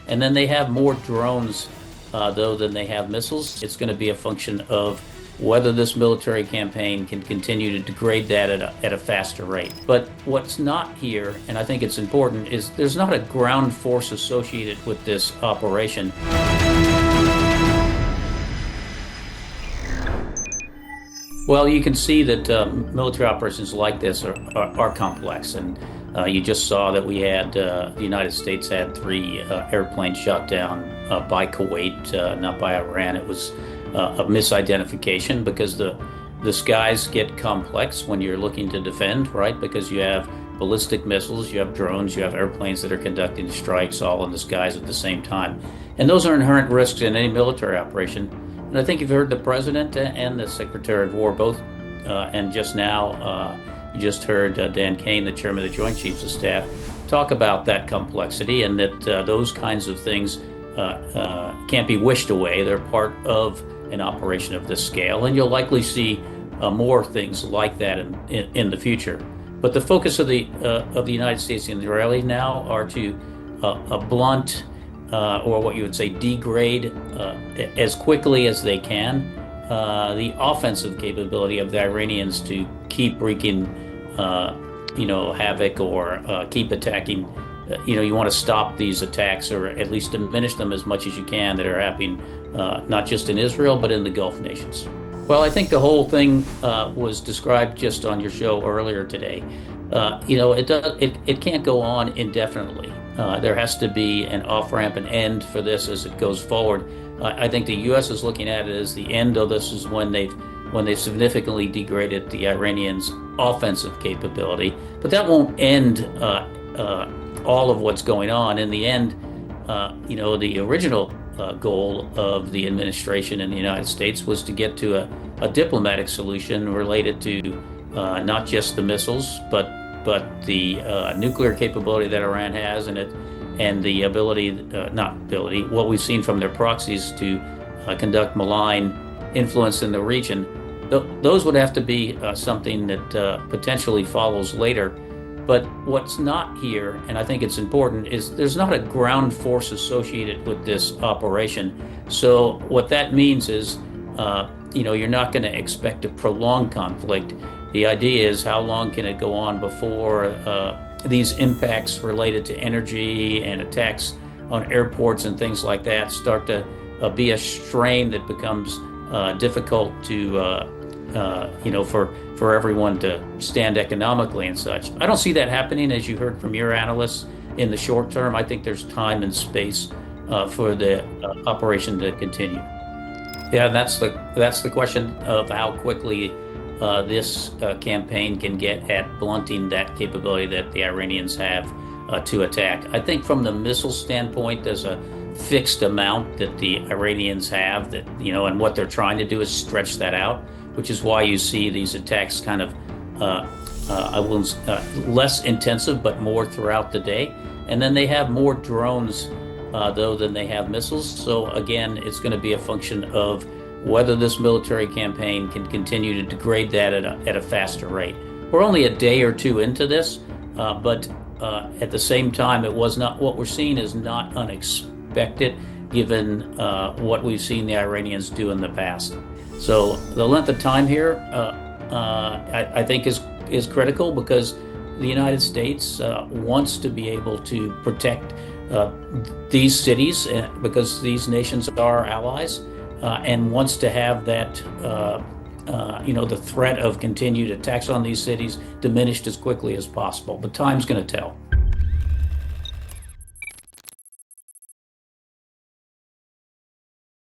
And then they have more drones, though, than they have missiles. It's going to be a function of whether this military campaign can continue to degrade that at a faster rate. But what's not here, and I think it's important, is there's not a ground force associated with this operation. Well, you can see that military operations like this are complex, and you just saw that we had the United States had 3 airplanes shot down by Kuwait, not by Iran. It was a misidentification because the skies get complex when you're looking to defend, right? Because you have ballistic missiles, you have drones, you have airplanes that are conducting strikes all in the skies at the same time. And those are inherent risks in any military operation. And I think you've heard the President and the Secretary of War both, and just now you just heard Dan Kane, the Chairman of the Joint Chiefs of Staff, talk about that complexity and that those kinds of things can't be wished away. They're part of an operation of this scale, and you'll likely see more things like that in the future. But the focus of the United States and the Israelis now are to blunt or what you would say degrade as quickly as they can the offensive capability of the Iranians to keep wreaking havoc or keep attacking. You want to stop these attacks or at least diminish them as much as you can that are happening not just in Israel but in the Gulf nations. Well, I think the whole thing was described just on your show earlier today. It can't go on indefinitely. There has to be an off-ramp, an end for this as it goes forward. I think the U.S. is looking at it as the end of this is when they've significantly degraded the Iranians' offensive capability. But that won't end all of what's going on. In the end, the original goal of the administration in the United States was to get to a diplomatic solution related to not just the missiles, but the nuclear capability that Iran has and the ability, what we've seen from their proxies to conduct malign influence in the region. Those would have to be something that potentially follows later. But what's not here, and I think it's important, is there's not a ground force associated with this operation. So what that means is, you're not going to expect a prolonged conflict. The idea is how long can it go on before these impacts related to energy and attacks on airports and things like that start to be a strain that becomes difficult to, for everyone to stand economically and such. I don't see that happening, as you heard from your analysts, in the short term. I think there's time and space for the operation to continue. Yeah, that's the question of how quickly this campaign can get at blunting that capability that the Iranians have to attack. I think from the missile standpoint, there's a fixed amount that the Iranians have that, and what they're trying to do is stretch that out, which is why you see these attacks kind of less intensive, but more throughout the day. And then they have more drones, though, than they have missiles. So again, it's going to be a function of whether this military campaign can continue to degrade that at a faster rate. We're only a day or two into this, but at the same time, what we're seeing is not unexpected given what we've seen the Iranians do in the past. So the length of time here, I think is critical because the United States wants to be able to protect these cities because these nations are allies, and wants to have that, the threat of continued attacks on these cities diminished as quickly as possible. But time's going to tell.